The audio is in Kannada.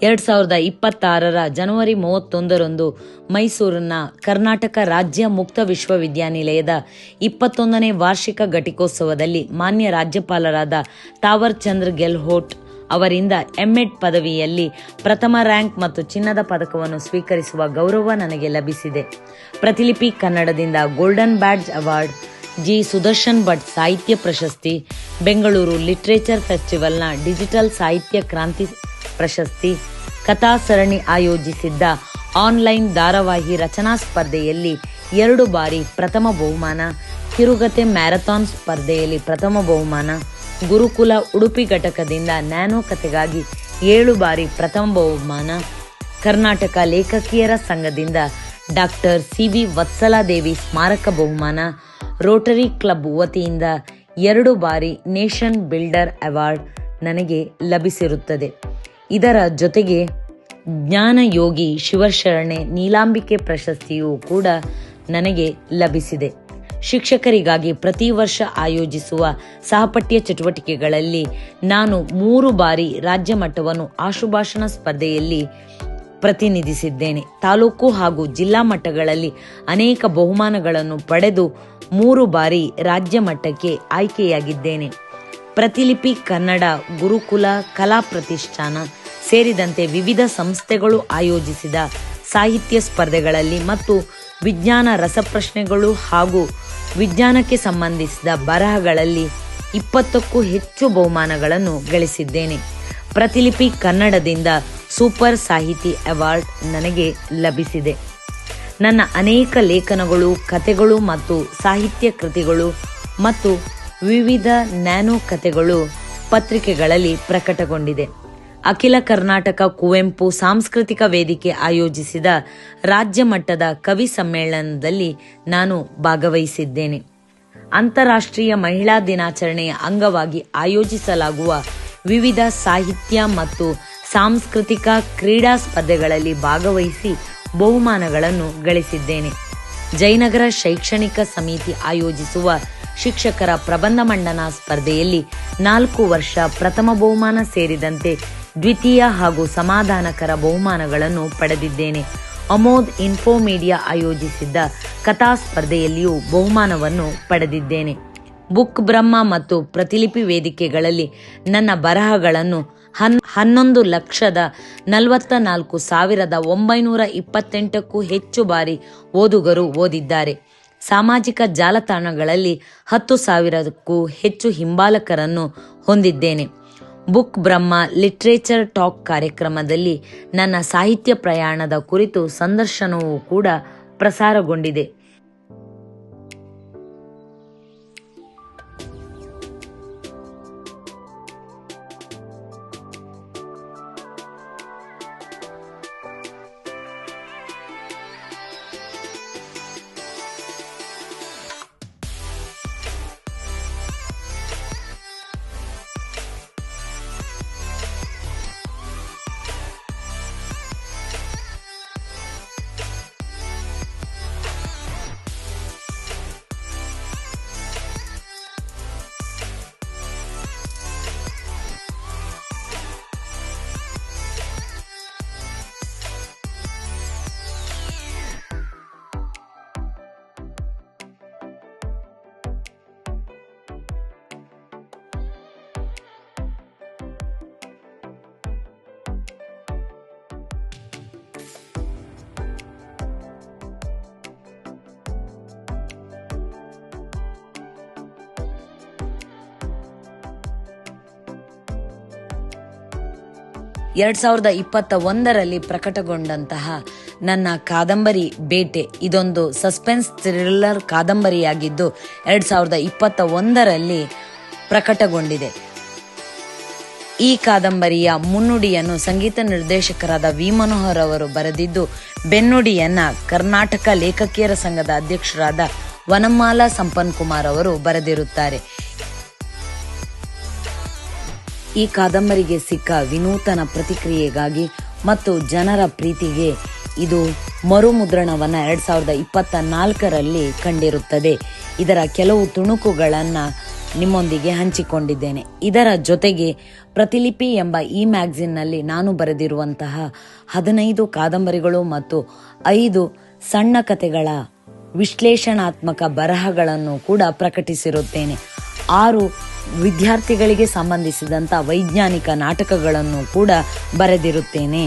2026 ಜನವರಿ 31ರಂದು ಮೈಸೂರಿನ ಕರ್ನಾಟಕ ರಾಜ್ಯ ಮುಕ್ತ ವಿಶ್ವವಿದ್ಯಾನಿಲಯದ 21ನೇ ವಾರ್ಷಿಕ ಘಟಿಕೋತ್ಸವದಲ್ಲಿ ಮಾನ್ಯ ರಾಜ್ಯಪಾಲರಾದ ತಾವರ್ ಚಂದ್ ಗೆಹ್ಲೋಟ್ ಅವರಿಂದ ಎಂಎಡ್ ಪದವಿಯಲ್ಲಿ ಪ್ರಥಮ ರ್ಯಾಂಕ್ ಮತ್ತು ಚಿನ್ನದ ಪದಕವನ್ನು ಸ್ವೀಕರಿಸುವ ಗೌರವ ನನಗೆ ಲಭಿಸಿದೆ. ಪ್ರತಿಲಿಪಿ ಕನ್ನಡದಿಂದ golden badge award, G Sudarshan Bhat ಸಾಹಿತ್ಯ ಪ್ರಶಸ್ತಿ, ಬೆಂಗಳೂರು ಲಿಟರೇಚರ್ ಫೆಸ್ಟಿವಲ್ನ ಡಿಜಿಟಲ್ ಸಾಹಿತ್ಯ ಕ್ರಾಂತಿ ಪ್ರಶಸ್ತಿ, ಕಥಾ ಸರಣಿ ಆಯೋಜಿಸಿದ್ದ ಆನ್ಲೈನ್ ಧಾರಾವಾಹಿ ರಚನಾ ಸ್ಪರ್ಧೆಯಲ್ಲಿ 2 ಬಾರಿ ಪ್ರಥಮ ಬಹುಮಾನ, ಕಿರುಗತೆ ಮ್ಯಾರಥಾನ್ ಸ್ಪರ್ಧೆಯಲ್ಲಿ ಪ್ರಥಮ ಬಹುಮಾನ, ಗುರುಕುಲ ಉಡುಪಿ ಘಟಕದಿಂದ ನ್ಯಾನೋ ಕಥೆಗಾಗಿ 7 ಬಾರಿ ಪ್ರಥಮ ಬಹುಮಾನ, ಕರ್ನಾಟಕ ಲೇಖಕಿಯರ ಸಂಘದಿಂದ ಡಾಕ್ಟರ್ ಸಿ.ವಿ. ವತ್ಸಲಾದೇವಿ ಸ್ಮಾರಕ ಬಹುಮಾನ, ರೋಟರಿ ಕ್ಲಬ್ ವತಿಯಿಂದ 2 ಬಾರಿ ನೇಷನ್ ಬಿಲ್ಡರ್ ಅವಾರ್ಡ್ ನನಗೆ ಲಭಿಸಿರುತ್ತದೆ. ಇದರ ಜೊತೆಗೆ ಜ್ಞಾನಯೋಗಿ ಶಿವಶರಣೆ ನೀಲಾಂಬಿಕೆ ಪ್ರಶಸ್ತಿಯೂ ಕೂಡ ನನಗೆ ಲಭಿಸಿದೆ. ಶಿಕ್ಷಕರಿಗಾಗಿ ಪ್ರತಿ ವರ್ಷ ಆಯೋಜಿಸುವ ಸಹಪಠ್ಯ ಚಟುವಟಿಕೆಗಳಲ್ಲಿ ನಾನು 3 ಬಾರಿ ರಾಜ್ಯ ಮಟ್ಟವನ್ನು ಆಶುಭಾಷಣ ಸ್ಪರ್ಧೆಯಲ್ಲಿ ಪ್ರತಿನಿಧಿಸಿದ್ದೇನೆ. ತಾಲೂಕು ಹಾಗೂ ಜಿಲ್ಲಾ ಮಟ್ಟಗಳಲ್ಲಿ ಅನೇಕ ಬಹುಮಾನಗಳನ್ನು ಪಡೆದು 3 ಬಾರಿ ರಾಜ್ಯ ಮಟ್ಟಕ್ಕೆ ಆಯ್ಕೆಯಾಗಿದ್ದೇನೆ. ಪ್ರತಿಲಿಪಿ ಕನ್ನಡ, ಗುರುಕುಲ, ಕಲಾ ಪ್ರತಿಷ್ಠಾನ ಸೇರಿದಂತೆ ವಿವಿಧ ಸಂಸ್ಥೆಗಳು ಆಯೋಜಿಸಿದ ಸಾಹಿತ್ಯ ಸ್ಪರ್ಧೆಗಳಲ್ಲಿ ಮತ್ತು ವಿಜ್ಞಾನ ರಸಪ್ರಶ್ನೆಗಳು ಹಾಗೂ ವಿಜ್ಞಾನಕ್ಕೆ ಸಂಬಂಧಿಸಿದ ಬರಹಗಳಲ್ಲಿ 20ಕ್ಕೂ ಹೆಚ್ಚು ಬಹುಮಾನಗಳನ್ನು ಗಳಿಸಿದ್ದೇನೆ. ಪ್ರತಿಲಿಪಿ ಕನ್ನಡದಿಂದ ಸೂಪರ್ ಸಾಹಿತಿ ಅವಾರ್ಡ್ ನನಗೆ ಲಭಿಸಿದೆ. ನನ್ನ ಅನೇಕ ಲೇಖನಗಳು, ಕಥೆಗಳು ಮತ್ತು ಸಾಹಿತ್ಯ ಕೃತಿಗಳು ಮತ್ತು ವಿವಿಧ ನ್ಯಾನೋ ಕಥೆಗಳು ಪತ್ರಿಕೆಗಳಲ್ಲಿ ಪ್ರಕಟಗೊಂಡಿದೆ. ಅಖಿಲ ಕರ್ನಾಟಕ ಕುವೆಂಪು ಸಾಂಸ್ಕೃತಿಕ ವೇದಿಕೆ ಆಯೋಜಿಸಿದ ರಾಜ್ಯ ಮಟ್ಟದ ಕವಿ ಸಮ್ಮೇಳನದಲ್ಲಿ ನಾನು ಭಾಗವಹಿಸಿದ್ದೇನೆ. ಅಂತಾರಾಷ್ಟ್ರೀಯ ಮಹಿಳಾ ದಿನಾಚರಣೆಯ ಅಂಗವಾಗಿ ಆಯೋಜಿಸಲಾಗುವ ವಿವಿಧ ಸಾಹಿತ್ಯ ಮತ್ತು ಸಾಂಸ್ಕೃತಿಕ ಕ್ರೀಡಾ ಸ್ಪರ್ಧೆಗಳಲ್ಲಿ ಭಾಗವಹಿಸಿ ಬಹುಮಾನಗಳನ್ನು ಗಳಿಸಿದ್ದೇನೆ. ಜಯನಗರ ಶೈಕ್ಷಣಿಕ ಸಮಿತಿ ಆಯೋಜಿಸುವ ಶಿಕ್ಷಕರ ಪ್ರಬಂಧ ಮಂಡನಾ ಸ್ಪರ್ಧೆಯಲ್ಲಿ 4 ವರ್ಷ ಪ್ರಥಮ ಬಹುಮಾನ ಸೇರಿದಂತೆ ದ್ವಿತೀಯ ಹಾಗೂ ಸಮಾಧಾನಕರ ಬಹುಮಾನಗಳನ್ನು ಪಡೆದಿದ್ದೇನೆ. ಅಮೋದ್ ಇನ್ಫೋ ಮೀಡಿಯಾ ಆಯೋಜಿಸಿದ್ದ ಕಥಾ ಸ್ಪರ್ಧೆಯಲ್ಲಿಯೂ ಬಹುಮಾನವನ್ನು ಪಡೆದಿದ್ದೇನೆ. ಬುಕ್ ಬ್ರಹ್ಮ ಮತ್ತು ಪ್ರತಿಲಿಪಿ ವೇದಿಕೆಗಳಲ್ಲಿ ನನ್ನ ಬರಹಗಳನ್ನು 11,44,928ಕ್ಕೂ ಹೆಚ್ಚು ಬಾರಿ ಓದುಗರು ಓದಿದ್ದಾರೆ. ಸಾಮಾಜಿಕ ಜಾಲತಾಣಗಳಲ್ಲಿ 10,000ಕ್ಕೂ ಹೆಚ್ಚು ಹಿಂಬಾಲಕರನ್ನು ಹೊಂದಿದ್ದೇನೆ. ಬುಕ್ ಬ್ರಹ್ಮ ಲಿಟರೇಚರ್ ಟಾಕ್ ಕಾರ್ಯಕ್ರಮದಲ್ಲಿ ನನ್ನ ಸಾಹಿತ್ಯ ಪ್ರಯಾಣದ ಕುರಿತು ಸಂದರ್ಶನವೂ ಕೂಡ ಪ್ರಸಾರಗೊಂಡಿದೆ. ಎರಡ್ 2021ರಲ್ಲಿ ಪ್ರಕಟಗೊಂಡಂತಹ ನನ್ನ ಕಾದಂಬರಿ ಬೇಟೆ ಇದೊಂದು ಸಸ್ಪೆನ್ಸ್ ಥ್ರಿಲ್ಲರ್ ಕಾದಂಬರಿಯಾಗಿದ್ದು 2021ರಲ್ಲಿ ಪ್ರಕಟಗೊಂಡಿದೆ. ಈ ಕಾದಂಬರಿಯ ಮುನ್ನುಡಿಯನ್ನು ಸಂಗೀತ ನಿರ್ದೇಶಕರಾದ ವಿ ಮನೋಹರ್ ಅವರು ಬರೆದಿದ್ದು, ಬೆನ್ನುಡಿಯನ್ನ ಕರ್ನಾಟಕ ಲೇಖಕಿಯರ ಸಂಘದ ಅಧ್ಯಕ್ಷರಾದ ವನಮಾಲಾ ಸಂಪನ್ ಕುಮಾರ್ ಅವರು ಬರೆದಿರುತ್ತಾರೆ. ಈ ಕಾದಂಬರಿಗೆ ಸಿಕ್ಕ ವಿನೂತನ ಪ್ರತಿಕ್ರಿಯೆಗಾಗಿ ಮತ್ತು ಜನರ ಪ್ರೀತಿಗೆ ಇದು ಮರುಮುದ್ರಣವನ್ನು 2024ರಲ್ಲಿ ಕಂಡಿರುತ್ತದೆ. ಇದರ ಕೆಲವು ತುಣುಕುಗಳನ್ನು ನಿಮ್ಮೊಂದಿಗೆ ಹಂಚಿಕೊಂಡಿದ್ದೇನೆ. ಇದರ ಜೊತೆಗೆ ಪ್ರತಿಲಿಪಿ ಎಂಬ ಈ ಮ್ಯಾಗಝಿನ್ನಲ್ಲಿ ನಾನು ಬರೆದಿರುವಂತಹ 15 ಕಾದಂಬರಿಗಳು ಮತ್ತು 5 ಸಣ್ಣ ಕಥೆಗಳ ವಿಶ್ಲೇಷಣಾತ್ಮಕ ಬರಹಗಳನ್ನು ಕೂಡ ಪ್ರಕಟಿಸಿರುತ್ತೇನೆ. 6 ವಿದ್ಯಾರ್ಥಿಗಳಿಗೆ ಸಂಬಂಧಿಸಿದಂಥ ವೈಜ್ಞಾನಿಕ ನಾಟಕಗಳನ್ನು ಕೂಡ ಬರೆದಿರುತ್ತೇನೆ.